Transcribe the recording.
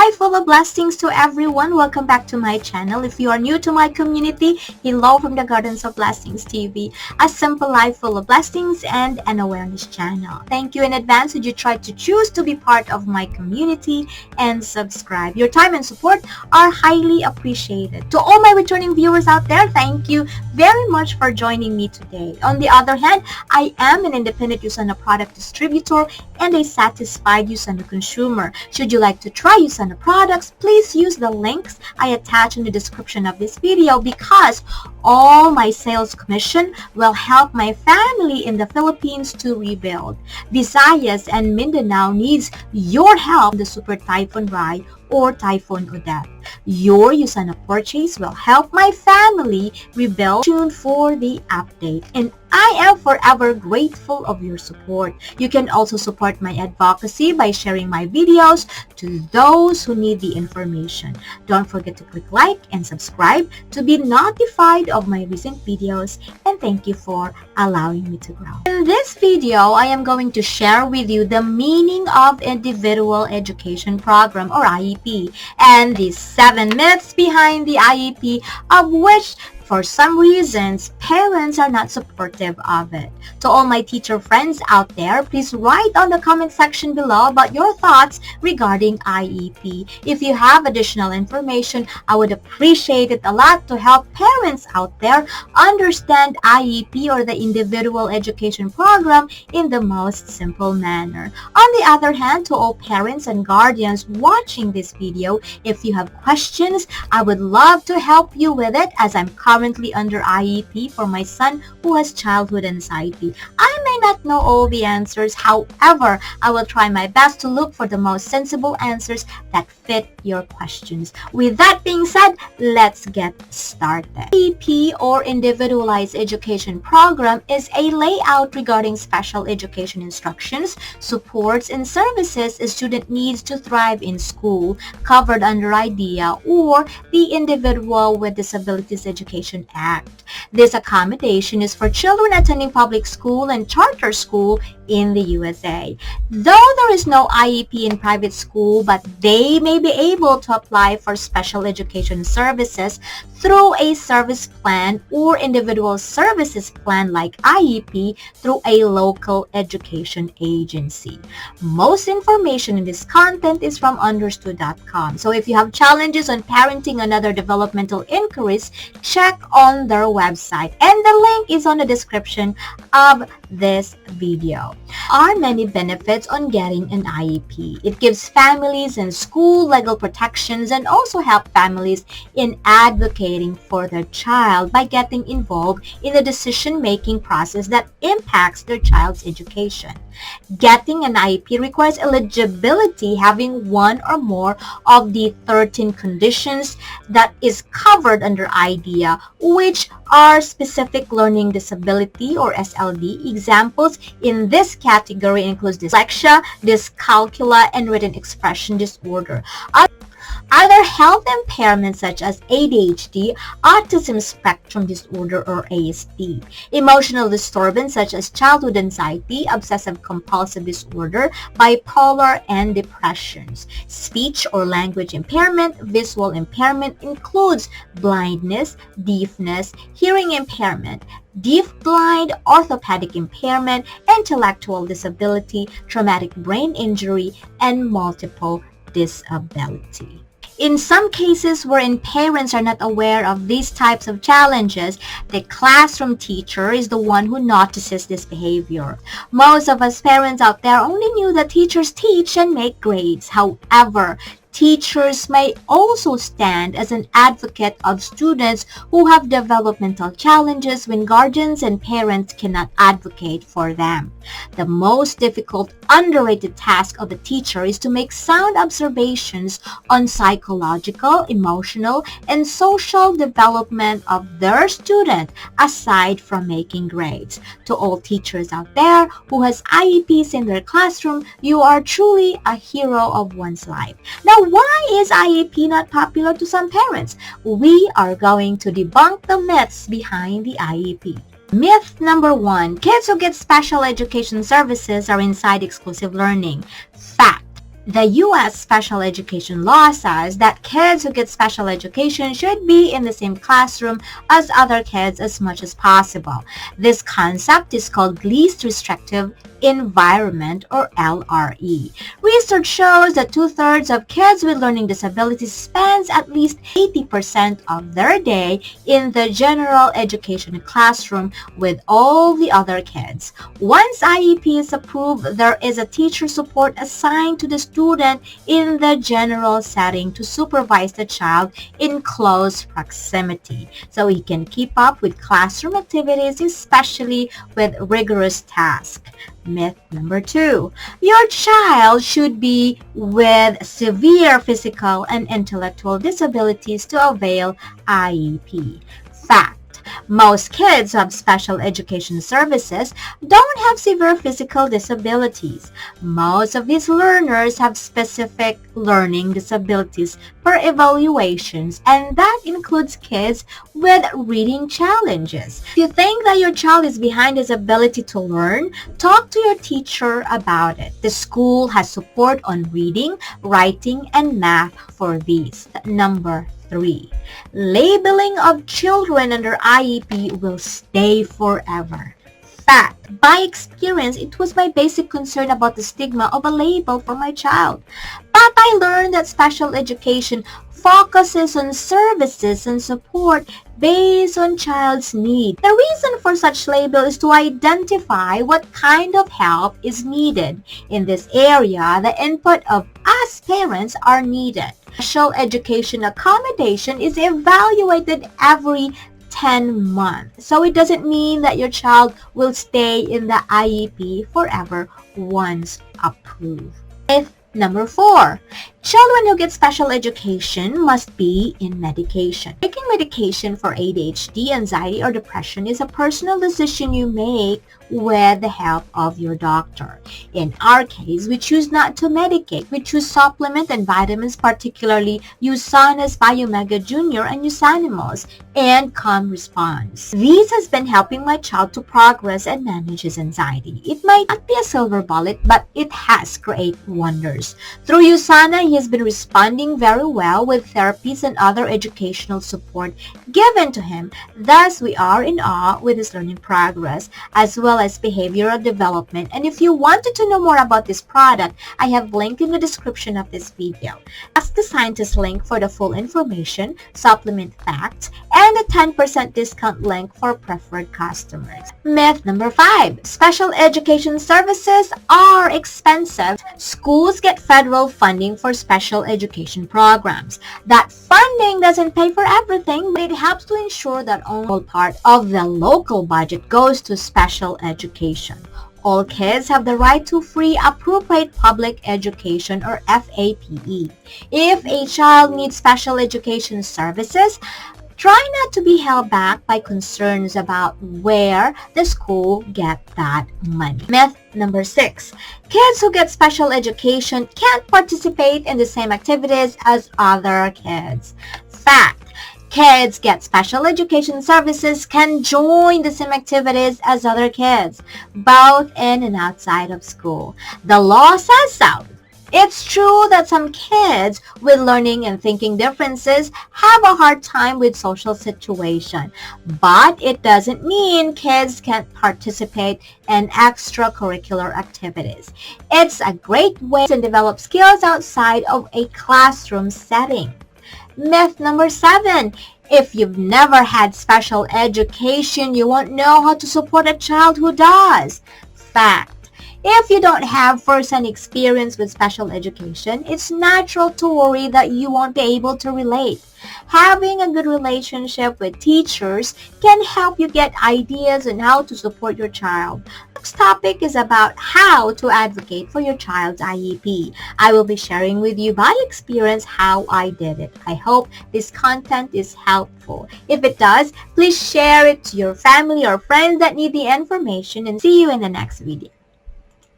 life full of blessings to everyone. Welcome back to my channel. If you are new to my community, hello from the Gardens of Blessings TV, a simple life full of blessings and an awareness channel. Thank you in advance that you tried to choose to be part of my community and subscribe. Your time and support are highly appreciated. To all my returning viewers out there, thank you very much for joining me today. On the other hand, I am an independent Usana product distributor and a satisfied Usana consumer. Should you like to try Usana products, please use the links I attach in the description of this video because all my sales commission will help my family in the Philippines to rebuild. Visayas and Mindanao needs your help in the Super Typhoon Rai or Typhoon Odette. Your Usana purchase will help my family rebuild. Tune for the update, and I am forever grateful of your support. You can also support my advocacy by sharing my videos to those who need the information. Don't forget to click like and subscribe to be notified of my recent videos, and thank you for allowing me to grow. In this video, I am going to share with you the meaning of Individual Education Program or IEP and the 7 myths behind the IEP, of which for some reasons, parents are not supportive of it. To all my teacher friends out there, please write on the comment section below about your thoughts regarding IEP. If you have additional information, I would appreciate it a lot to help parents out there understand IEP or the Individual Education Program in the most simple manner. On the other hand, to all parents and guardians watching this video, if you have questions, I would love to help you with it as I'm currently under IEP for my son who has childhood anxiety. I may not know all the answers, however, I will try my best to look for the most sensible answers that fit your questions. With that being said, let's get started. IEP or Individualized Education Program is a layout regarding special education instructions, supports, and services a student needs to thrive in school, covered under IDEA or the Individual with Disabilities Education Act. This accommodation is for children attending public school and charter school in the USA. Though there is no IEP in private school, but they may be able to apply for special education services through a service plan or individual services plan like IEP through a local education agency. Most information in this content is from understood.com. So if you have challenges on parenting and other developmental inquiries, check on their website, and the link is on the description of this video. Are many benefits on getting an IEP. It gives families and school legal protections and also help families in advocating for their child by getting involved in the decision-making process that impacts their child's education. Getting an IEP requires eligibility having one or more of the 13 conditions that is covered under IDEA, which are specific learning disability or SLD. Examples in this category includes dyslexia, dyscalculia, and written expression disorder. Other health impairments such as ADHD, autism spectrum disorder or ASD, emotional disturbance such as childhood anxiety, obsessive compulsive disorder, bipolar, and depressions. Speech or language impairment, visual impairment includes blindness, deafness, hearing impairment, deaf-blind, orthopedic impairment, intellectual disability, traumatic brain injury, and multiple disability. In some cases wherein parents are not aware of these types of challenges, the classroom teacher is the one who notices this behavior. Most of us parents out there only knew that teachers teach and make grades. However, teachers may also stand as an advocate of students who have developmental challenges when guardians and parents cannot advocate for them. The most difficult, underrated task of the teacher is to make sound observations on psychological, emotional, and social development of their student aside from making grades. To all teachers out there who has IEPs in their classroom, you are truly a hero of one's life. Now, why is IEP not popular to some parents? We are going to debunk the myths behind the IEP. Myth number 1. Kids who get special education services are inside exclusive learning. Fact. The U.S. special education law says that kids who get special education should be in the same classroom as other kids as much as possible. This concept is called least restrictive environment, or LRE. Research shows that 2/3 of kids with learning disabilities spends at least 80% of their day in the general education classroom with all the other kids. Once IEP is approved, there is a teacher support assigned to the student in the general setting to supervise the child in close proximity so he can keep up with classroom activities, especially with rigorous tasks. Myth number 2. Your child should be with severe physical and intellectual disabilities to avail IEP. Fact. Most kids who have special education services don't have severe physical disabilities. Most of these learners have specific learning disabilities per evaluations, and that includes kids with reading challenges. If you think that your child is behind his ability to learn, talk to your teacher about it. The school has support on reading, writing, and math for these. Number 3. Labeling of children under IEP will stay forever. Fact. By experience, it was my basic concern about the stigma of a label for my child. But I learned that special education focuses on services and support based on child's need. The reason for such label is to identify what kind of help is needed. In this area, the input of us parents are needed. Special education accommodation is evaluated every 10 months. So it doesn't mean that your child will stay in the IEP forever once approved. Myth number 4. Children who get special education must be in medication. Taking medication for ADHD, anxiety, or depression is a personal decision you make with the help of your doctor. In our case, we choose not to medicate. We choose supplement and vitamins, particularly USANA's Biomega Jr. and USANIMAL's and Calm Response. This has been helping my child to progress and manage his anxiety. It might not be a silver bullet, but it has created wonders. Through USANA, he has been responding very well with therapies and other educational support given to him. Thus, we are in awe with his learning progress as well as behavioral development. And if you wanted to know more about this product, I have linked in the description of this video. Ask the scientist link for the full information, supplement facts, and a 10% discount link for preferred customers. Myth number 5. Special education services are expensive. Schools get federal funding for special education programs. That funding doesn't pay for everything, but it helps to ensure that all part of the local budget goes to special education. All kids have the right to free appropriate public education, or FAPE. If a child needs special education services, try not to be held back by concerns about where the school get that money. Myth number 6. Kids who get special education can't participate in the same activities as other kids. Fact. Kids get special education services can join the same activities as other kids, both in and outside of school. The law says so. It's true that some kids with learning and thinking differences have a hard time with social situation, but it doesn't mean kids can't participate in extracurricular activities. It's a great way to develop skills outside of a classroom setting. Myth number 7. If you've never had special education, you won't know how to support a child who does. Fact. If you don't have first-hand experience with special education, it's natural to worry that you won't be able to relate. Having a good relationship with teachers can help you get ideas on how to support your child. Next topic is about how to advocate for your child's IEP. I will be sharing with you by experience how I did it. I hope this content is helpful. If it does, please share it to your family or friends that need the information, and see you in the next video.